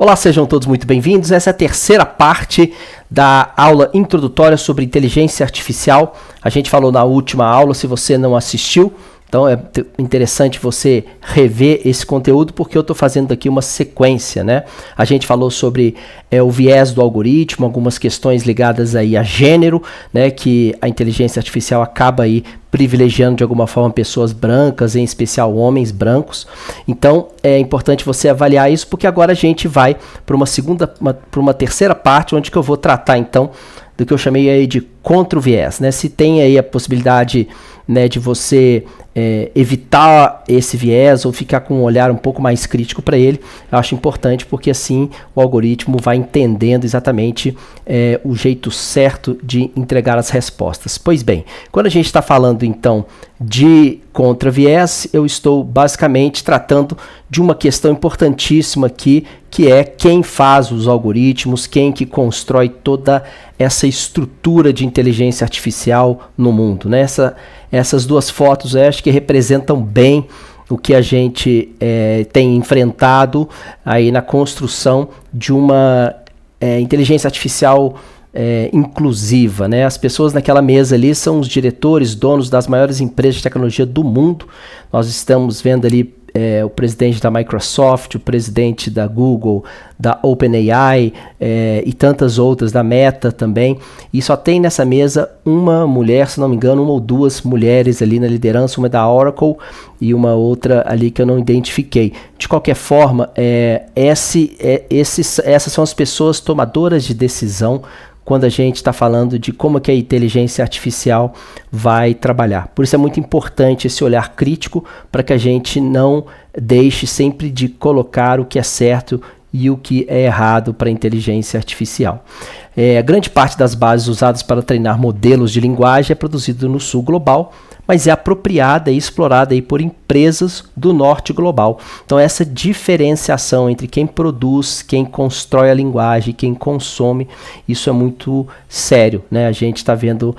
Olá, sejam todos muito bem-vindos. Essa é a terceira parte da aula introdutória sobre inteligência artificial. A gente falou na última aula, se você não assistiu, então é interessante você rever esse conteúdo, porque eu estou fazendo aqui uma sequência, né? A gente falou sobre o viés do algoritmo, algumas questões ligadas aí a gênero, né? Que a inteligência artificial acaba aí privilegiando de alguma forma pessoas brancas, em especial homens brancos. Então é importante você avaliar isso, porque agora a gente vai para uma terceira parte, onde que eu vou tratar então do que eu chamei aí de contra o viés, né? Se tem aí a possibilidade, né, de você evitar esse viés ou ficar com um olhar um pouco mais crítico para ele, eu acho importante, porque assim o algoritmo vai entendendo exatamente o jeito certo de entregar as respostas. Pois bem, quando a gente está falando então de contra-viés, eu estou basicamente tratando de uma questão importantíssima aqui, que é quem faz os algoritmos, quem que constrói toda essa estrutura de inteligência artificial no mundo, né? Essas duas fotos eu acho que representam bem o que a gente tem enfrentado aí na construção de uma inteligência artificial inclusiva, né? As pessoas naquela mesa ali são os diretores, donos das maiores empresas de tecnologia do mundo. Nós estamos vendo ali o presidente da Microsoft, o presidente da Google, da OpenAI e tantas outras, da Meta também, e só tem nessa mesa uma mulher, se não me engano, uma ou duas mulheres ali na liderança, uma da Oracle e uma outra ali que eu não identifiquei. De qualquer forma, essas são as pessoas tomadoras de decisão quando a gente está falando de como que a inteligência artificial vai trabalhar. Por isso é muito importante esse olhar crítico, para que a gente não deixe sempre de colocar o que é certo e o que é errado para a inteligência artificial. A grande parte das bases usadas para treinar modelos de linguagem é produzida no sul global, mas é apropriada e explorada aí por empresas do norte global. Então essa diferenciação entre quem produz, quem constrói a linguagem, quem consome, isso é muito sério, né? A gente está vendo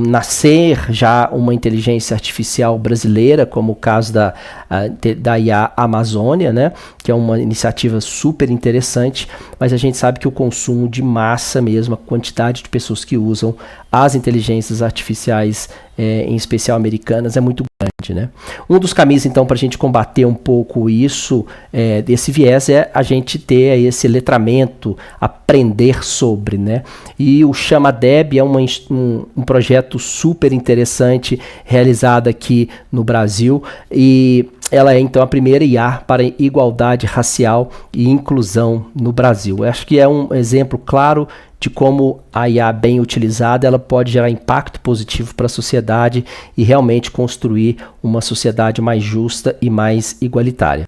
nascer já uma inteligência artificial brasileira, como o caso da IA Amazônia, né? Que é uma iniciativa super interessante, mas a gente sabe que o consumo de massa mesmo, a quantidade de pessoas que usam as inteligências artificiais, em especial americanas, é muito grande, né? Um dos caminhos, então, para a gente combater um pouco isso, desse viés, é a gente ter esse letramento, aprender sobre, né? E o ChamaDeb é um projeto super interessante, realizado aqui no Brasil, e ela é, então, a primeira IA para igualdade racial e inclusão no Brasil. Eu acho que é um exemplo claro de como a IA bem utilizada, ela pode gerar impacto positivo para a sociedade e realmente construir uma sociedade mais justa e mais igualitária.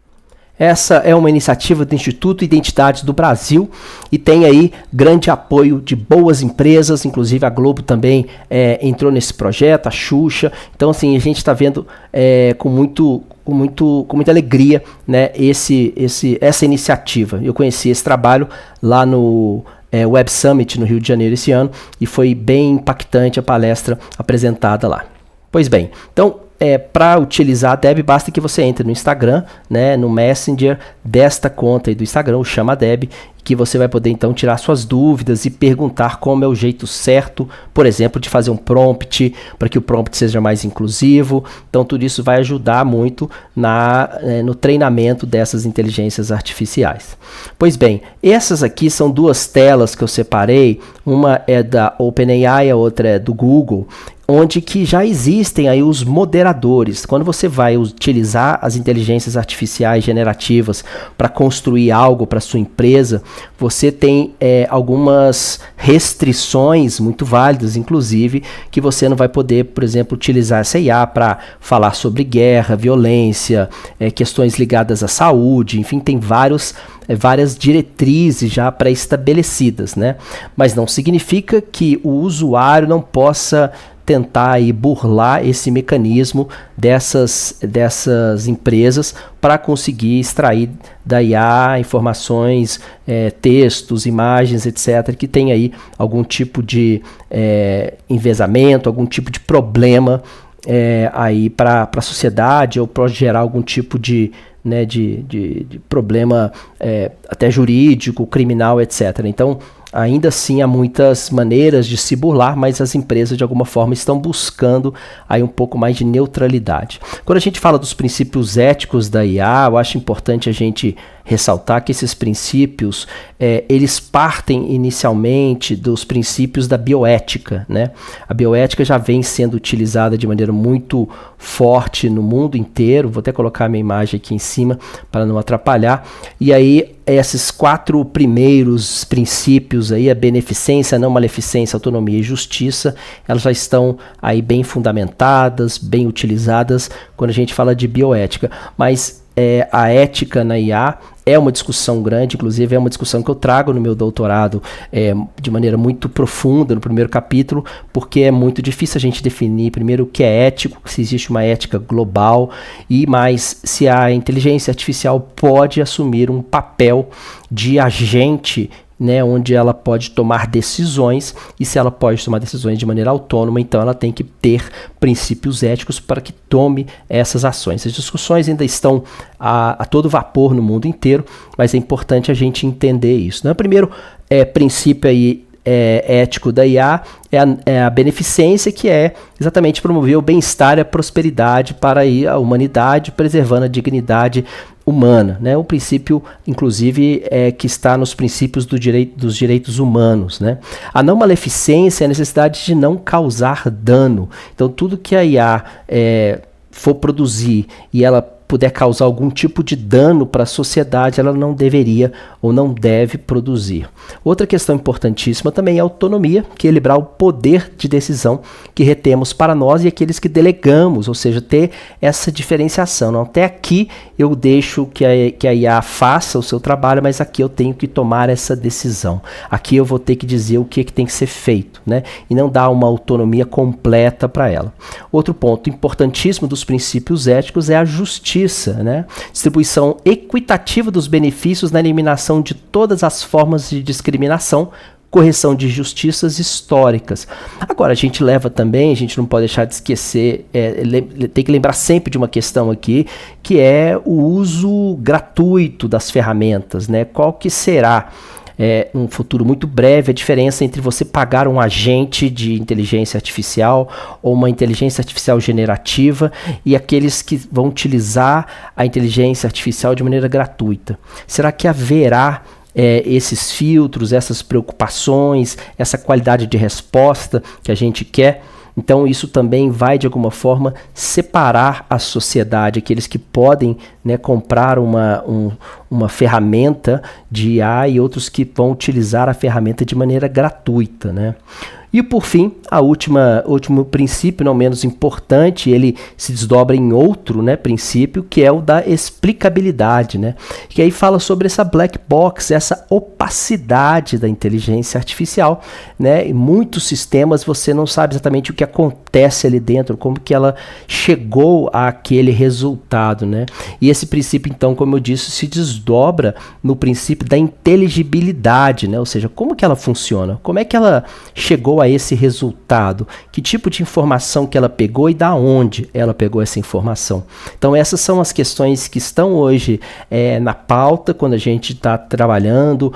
Essa é uma iniciativa do Instituto Identidades do Brasil e tem aí grande apoio de boas empresas, inclusive a Globo também entrou nesse projeto, a Xuxa. Então, assim, a gente está vendo com muita alegria, né, essa iniciativa. Eu conheci esse trabalho lá no Web Summit no Rio de Janeiro esse ano, e foi bem impactante a palestra apresentada lá. Pois bem, então para utilizar a Deb, basta que você entre no Instagram, né, no Messenger desta conta aí do Instagram, o ChamaDeb, que você vai poder então tirar suas dúvidas e perguntar como é o jeito certo, por exemplo, de fazer um prompt, para que o prompt seja mais inclusivo. Então tudo isso vai ajudar muito no treinamento dessas inteligências artificiais. Pois bem, essas aqui são duas telas que eu separei, uma é da OpenAI, a outra é do Google, onde que já existem aí os moderadores. Quando você vai utilizar as inteligências artificiais generativas para construir algo para sua empresa, você tem algumas restrições muito válidas, inclusive, que você não vai poder, por exemplo, utilizar essa IA para falar sobre guerra, violência, questões ligadas à saúde, enfim, tem várias diretrizes já pré-estabelecidas, né? Mas não significa que o usuário não possa tentar aí burlar esse mecanismo dessas empresas para conseguir extrair da IA informações, textos, imagens, etc., que tem aí algum tipo de enviesamento, algum tipo de problema aí para a sociedade ou pode gerar algum tipo de problema até jurídico, criminal, etc. Então, ainda assim, há muitas maneiras de se burlar, mas as empresas, de alguma forma, estão buscando aí um pouco mais de neutralidade. Quando a gente fala dos princípios éticos da IA, eu acho importante a gente ressaltar que esses princípios, eles partem inicialmente dos princípios da bioética, né? A bioética já vem sendo utilizada de maneira muito forte no mundo inteiro. Vou até colocar a minha imagem aqui em cima para não atrapalhar. E aí, esses 4 primeiros princípios aí, a beneficência, não maleficência, autonomia e justiça, elas já estão aí bem fundamentadas, bem utilizadas quando a gente fala de bioética. Mas a ética na IA é uma discussão grande, inclusive é uma discussão que eu trago no meu doutorado de maneira muito profunda no primeiro capítulo, porque é muito difícil a gente definir primeiro o que é ético, se existe uma ética global e mais se a inteligência artificial pode assumir um papel de agente, né, onde ela pode tomar decisões, e se ela pode tomar decisões de maneira autônoma, então ela tem que ter princípios éticos para que tome essas ações. As discussões ainda estão a todo vapor no mundo inteiro, mas é importante a gente entender isso, né? O primeiro princípio aí ético da IA é a beneficência, que é exatamente promover o bem-estar e a prosperidade para a humanidade, preservando a dignidade humana, né? Um princípio, inclusive, que está nos princípios dos direitos humanos, né? A não maleficência é a necessidade de não causar dano. Então, tudo que a IA for produzir e ela puder causar algum tipo de dano para a sociedade, ela não deveria ou não deve produzir. Outra questão importantíssima também é a autonomia, que é equilibrar o poder de decisão que retemos para nós e aqueles que delegamos, ou seja, ter essa diferenciação. Não, até aqui eu deixo que a IA faça o seu trabalho, mas aqui eu tenho que tomar essa decisão. Aqui eu vou ter que dizer o que tem que ser feito, né? E não dar uma autonomia completa para ela. Outro ponto importantíssimo dos princípios éticos é a justiça, né? Distribuição equitativa dos benefícios na eliminação de todas as formas de discriminação, correção de injustiças históricas. Agora, a gente não pode deixar de esquecer, tem que lembrar sempre de uma questão aqui, que é o uso gratuito das ferramentas, né? Qual que será um futuro muito breve a diferença entre você pagar um agente de inteligência artificial ou uma inteligência artificial generativa e aqueles que vão utilizar a inteligência artificial de maneira gratuita? Será que haverá esses filtros, essas preocupações, essa qualidade de resposta que a gente quer? Então isso também vai, de alguma forma, separar a sociedade, aqueles que podem, né, comprar uma ferramenta de IA e outros que vão utilizar a ferramenta de maneira gratuita, né? E por fim, último princípio, não menos importante, ele se desdobra em outro, né, princípio, que é o da explicabilidade, né? Que aí fala sobre essa black box, essa opacidade da inteligência artificial, né? Em muitos sistemas você não sabe exatamente o que acontece ali dentro, como que ela chegou àquele resultado, né? E esse princípio, então, como eu disse, se desdobra no princípio da inteligibilidade, né? Ou seja, como que ela funciona? Como é que ela chegou a esse resultado? Que tipo de informação que ela pegou e da onde ela pegou essa informação? Então essas são as questões que estão hoje na pauta quando a gente está trabalhando,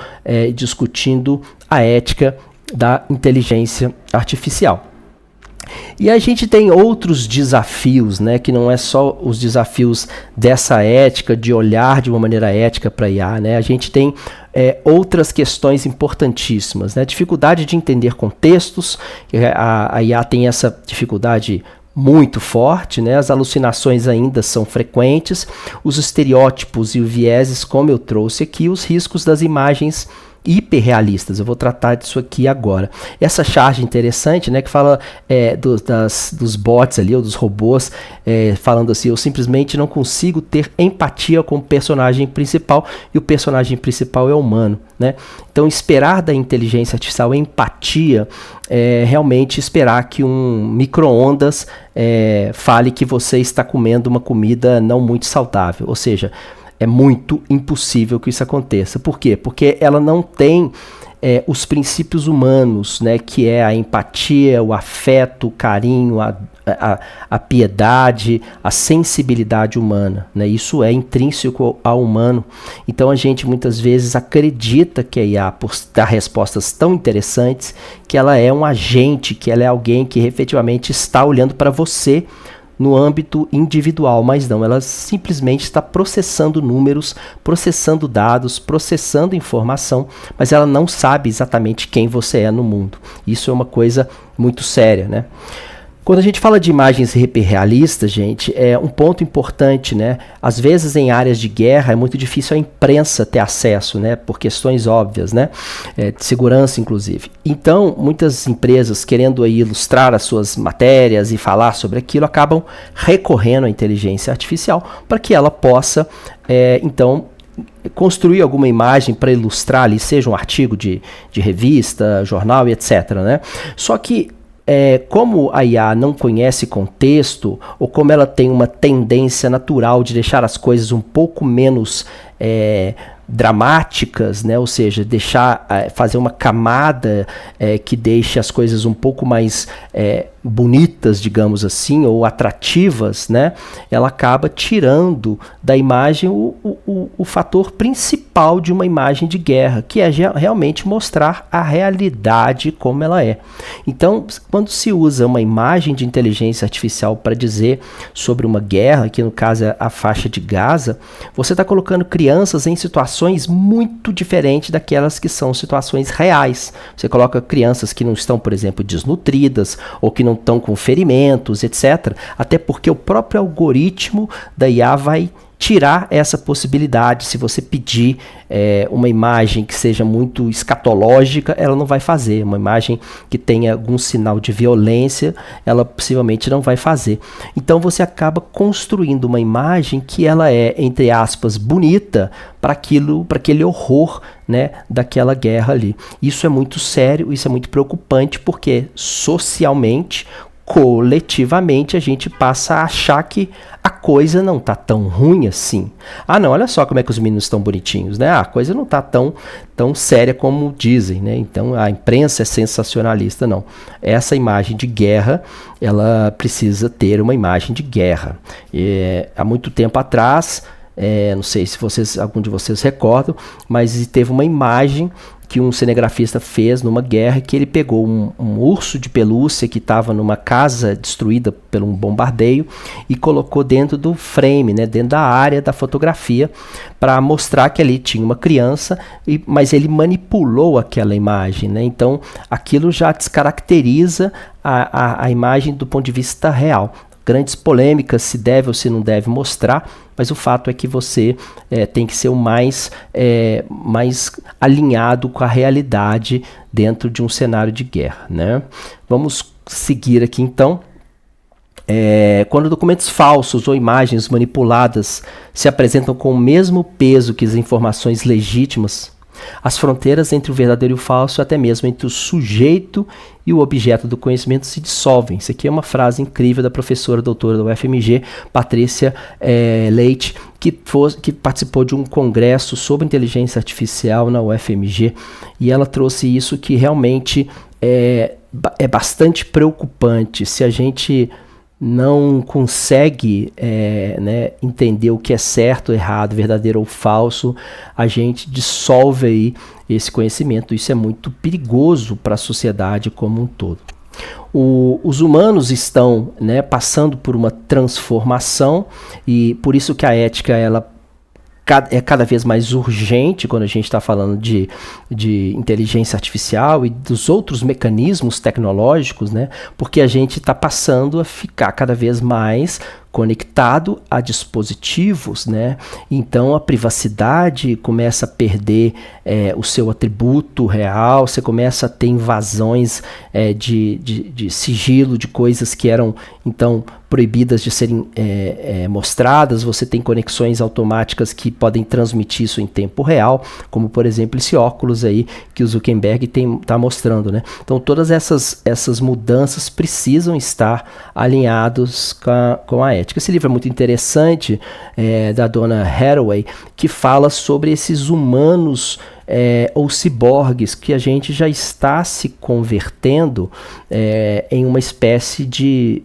discutindo a ética da inteligência artificial. E a gente tem outros desafios, né, que não é só os desafios dessa ética, de olhar de uma maneira ética para a IA, né? A gente tem outras questões importantíssimas, né? Dificuldade de entender contextos, a IA tem essa dificuldade muito forte, né? As alucinações ainda são frequentes, os estereótipos e os vieses, como eu trouxe aqui, os riscos das imagens hiperrealistas. Eu vou tratar disso aqui agora. Essa charge interessante, né, que fala dos bots ali, ou dos robôs, falando assim: eu simplesmente não consigo ter empatia com o personagem principal, e o personagem principal é humano, né? Então, esperar da inteligência artificial empatia é realmente esperar que um micro-ondas fale que você está comendo uma comida não muito saudável. Ou seja, é muito impossível que isso aconteça. Por quê? Porque ela não tem os princípios humanos, né, que é a empatia, o afeto, o carinho, a piedade, a sensibilidade humana, né? Isso é intrínseco ao humano. Então a gente muitas vezes acredita que a IA, por dar respostas tão interessantes, que ela é um agente, que ela é alguém que efetivamente está olhando para você no âmbito individual, mas não, ela simplesmente está processando números, processando dados, processando informação, mas ela não sabe exatamente quem você é no mundo. Isso é uma coisa muito séria, né? Quando a gente fala de imagens hiperrealistas, gente, é um ponto importante, né? Às vezes em áreas de guerra é muito difícil a imprensa ter acesso, né? Por questões óbvias, né? De segurança, inclusive. Então, muitas empresas querendo aí ilustrar as suas matérias e falar sobre aquilo, acabam recorrendo à inteligência artificial para que ela possa, então, construir alguma imagem para ilustrar ali, seja um artigo de revista, jornal e etc, né? Só que como a IA não conhece contexto, ou como ela tem uma tendência natural de deixar as coisas um pouco menos dramáticas, né? Ou seja, fazer uma camada que deixe as coisas um pouco mais bonitas, digamos assim, ou atrativas, né? Ela acaba tirando da imagem o fator principal de uma imagem de guerra, que é realmente mostrar a realidade como ela é. Então, quando se usa uma imagem de inteligência artificial para dizer sobre uma guerra, que no caso é a faixa de Gaza, você está colocando crianças em situações muito diferentes daquelas que são situações reais. Você coloca crianças que não estão, por exemplo, desnutridas, ou que não estão com ferimentos, etc. Até porque o próprio algoritmo da IA vai tirar essa possibilidade. Se você pedir uma imagem que seja muito escatológica, ela não vai fazer. Uma imagem que tenha algum sinal de violência, ela possivelmente não vai fazer. Então você acaba construindo uma imagem que ela é, entre aspas, bonita para aquele horror, né, daquela guerra ali. Isso é muito sério, isso é muito preocupante, porque socialmente, coletivamente, a gente passa a achar que a coisa não tá tão ruim assim. Ah, não, olha só como é que os meninos estão bonitinhos, né? A coisa não tá tão séria como dizem, né? Então a imprensa é sensacionalista, não. Essa imagem de guerra, ela precisa ter uma imagem de guerra. Há muito tempo atrás, não sei se algum de vocês recordam, mas teve uma imagem que um cinegrafista fez numa guerra, que ele pegou um urso de pelúcia que estava numa casa destruída por um bombardeio e colocou dentro do frame, né, dentro da área da fotografia, para mostrar que ali tinha uma criança, mas ele manipulou aquela imagem, né? Então aquilo já descaracteriza a imagem do ponto de vista real. Grandes polêmicas se deve ou se não deve mostrar, mas o fato é que você tem que ser o mais alinhado com a realidade dentro de um cenário de guerra, né? Vamos seguir aqui então. Quando documentos falsos ou imagens manipuladas se apresentam com o mesmo peso que as informações legítimas, as fronteiras entre o verdadeiro e o falso, até mesmo entre o sujeito e o objeto do conhecimento, se dissolvem. Isso aqui é uma frase incrível da professora doutora da UFMG, Patrícia Leite, que participou de um congresso sobre inteligência artificial na UFMG, e ela trouxe isso que realmente é bastante preocupante. Se a gente não consegue entender o que é certo, errado, verdadeiro ou falso, a gente dissolve aí esse conhecimento. Isso é muito perigoso para a sociedade como um todo. Os humanos estão, né, passando por uma transformação, e por isso que a ética é cada vez mais urgente quando a gente está falando de inteligência artificial e dos outros mecanismos tecnológicos, né? Porque a gente está passando a ficar cada vez mais conectado a dispositivos, né? Então a privacidade começa a perder o seu atributo real, você começa a ter invasões de sigilo, de coisas que eram então proibidas de serem mostradas. Você tem conexões automáticas que podem transmitir isso em tempo real, como por exemplo esse óculos aí que o Zuckerberg está mostrando, né? Então todas essas mudanças precisam estar alinhados com a ética. ética. Esse livro é muito interessante, da dona Haraway, que fala sobre esses humanos ou ciborgues que a gente já está se convertendo em uma espécie de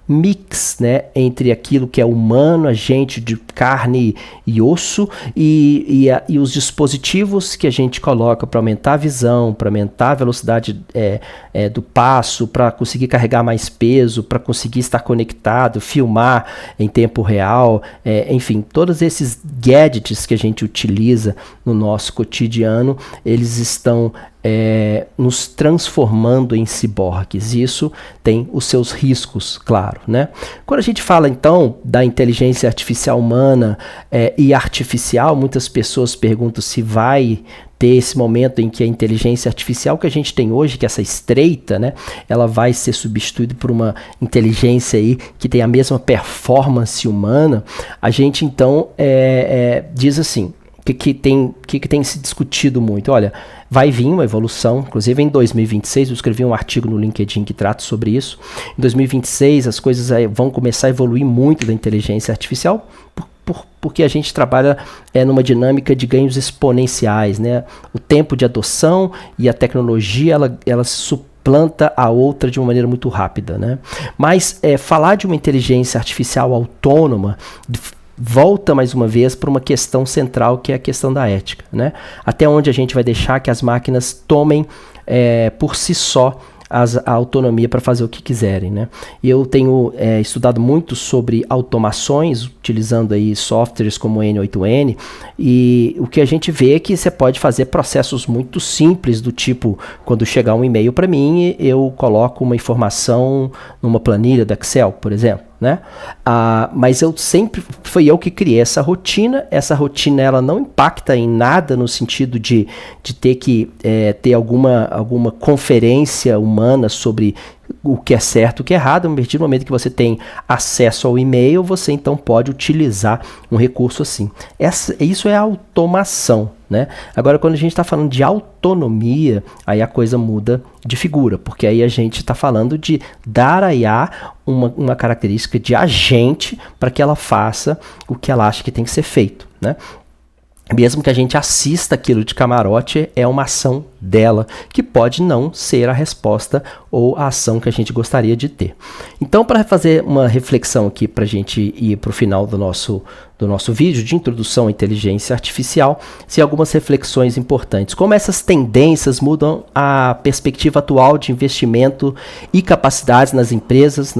mix, né, entre aquilo que é humano, a gente de carne e osso, e os dispositivos que a gente coloca para aumentar a visão, para aumentar a velocidade do passo, para conseguir carregar mais peso, para conseguir estar conectado, filmar em tempo real, enfim, todos esses gadgets que a gente utiliza no nosso cotidiano, eles estão nos transformando em ciborgues. Isso tem os seus riscos, claro, né? Quando a gente fala, então, da inteligência artificial humana e artificial, muitas pessoas perguntam se vai ter esse momento em que a inteligência artificial que a gente tem hoje, que é essa estreita, né, ela vai ser substituída por uma inteligência aí que tem a mesma performance humana. A gente, então, diz assim, que tem se discutido muito. Olha, vai vir uma evolução, inclusive em 2026, eu escrevi um artigo no LinkedIn que trata sobre isso. Em 2026 as coisas vão começar a evoluir muito da inteligência artificial, porque a gente trabalha numa dinâmica de ganhos exponenciais, né? O tempo de adoção e a tecnologia, ela suplanta a outra de uma maneira muito rápida, né? Mas falar de uma inteligência artificial autônoma volta mais uma vez para uma questão central, que é a questão da ética, né? Até onde a gente vai deixar que as máquinas tomem por si só a autonomia para fazer o que quiserem, né? E eu tenho estudado muito sobre automações, utilizando aí softwares como o N8N, e o que a gente vê é que você pode fazer processos muito simples, do tipo, quando chegar um e-mail para mim, eu coloco uma informação numa planilha do Excel, por exemplo, né? Mas foi eu que criei essa rotina ela não impacta em nada no sentido de ter que ter alguma conferência humana sobre o que é certo e o que é errado. A partir do momento que você tem acesso ao e-mail, você então pode utilizar um recurso assim. Isso é automação, né? Agora, quando a gente está falando de autonomia, aí a coisa muda de figura, porque aí a gente está falando de dar à IA uma característica de agente para que ela faça o que ela acha que tem que ser feito, né? Mesmo que a gente assista aquilo de camarote, é uma ação dela, que pode não ser a resposta ou a ação que a gente gostaria de ter. Então, para fazer uma reflexão aqui, para a gente ir para o final do nosso vídeo de introdução à inteligência artificial, se algumas reflexões importantes. Como essas tendências mudam a perspectiva atual de investimento e capacidades nas empresas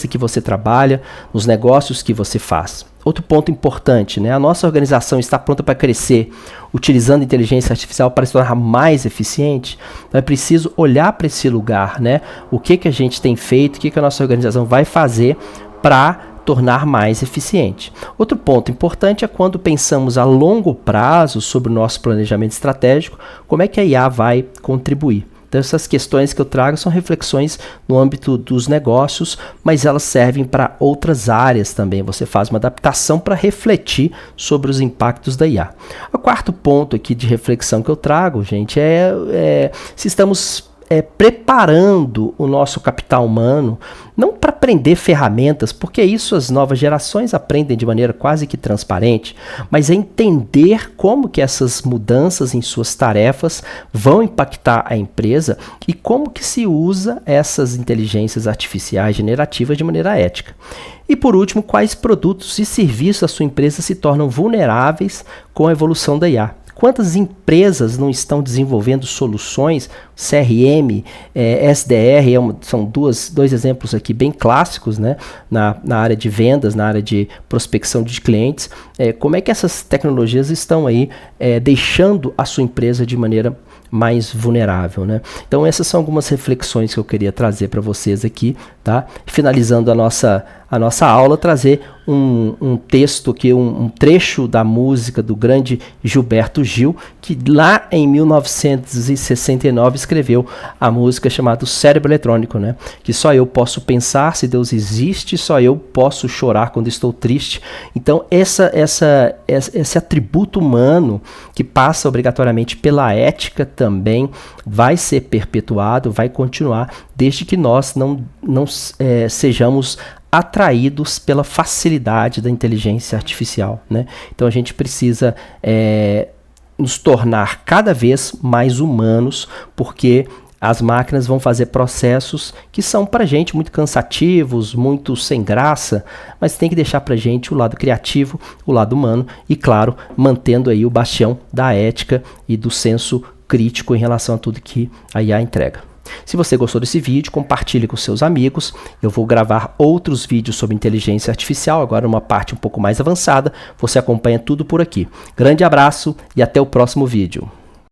que você trabalha, nos negócios que você faz. Outro ponto importante, né? A nossa organização está pronta para crescer, utilizando a inteligência artificial para se tornar mais eficiente. Então é preciso olhar para esse lugar, né? O que a gente tem feito, o que a nossa organização vai fazer para tornar mais eficiente. Outro ponto importante é quando pensamos a longo prazo sobre o nosso planejamento estratégico, como é que a IA vai contribuir. Então, essas questões que eu trago são reflexões no âmbito dos negócios, mas elas servem para outras áreas também. Você faz uma adaptação para refletir sobre os impactos da IA. O quarto ponto aqui de reflexão que eu trago, gente, se estamos preparando o nosso capital humano, não para aprender ferramentas, porque isso as novas gerações aprendem de maneira quase que transparente, mas é entender como que essas mudanças em suas tarefas vão impactar a empresa e como que se usa essas inteligências artificiais generativas de maneira ética. E por último, quais produtos e serviços da sua empresa se tornam vulneráveis com a evolução da IA. Quantas empresas não estão desenvolvendo soluções, CRM, SDR, são dois exemplos aqui bem clássicos, né? Na área de vendas, na área de prospecção de clientes. Como é que essas tecnologias estão aí deixando a sua empresa de maneira mais vulnerável, né? Então essas são algumas reflexões que eu queria trazer para vocês aqui, tá? Finalizando a nossa aula, trazer um texto aqui, um trecho da música do grande Gilberto Gil, que lá em 1969 escreveu a música chamada Cérebro Eletrônico, né? Que só eu posso pensar se Deus existe, só eu posso chorar quando estou triste. Então esse atributo humano que passa obrigatoriamente pela ética também vai ser perpetuado, vai continuar, desde que nós não sejamos atraídos pela facilidade da inteligência artificial, né? Então a gente precisa nos tornar cada vez mais humanos, porque as máquinas vão fazer processos que são para a gente muito cansativos, muito sem graça, mas tem que deixar para a gente o lado criativo, o lado humano e, claro, mantendo aí o bastião da ética e do senso crítico em relação a tudo que a IA entrega. Se você gostou desse vídeo, compartilhe com seus amigos. Eu vou gravar outros vídeos sobre inteligência artificial, agora uma parte um pouco mais avançada. Você acompanha tudo por aqui. Grande abraço e até o próximo vídeo.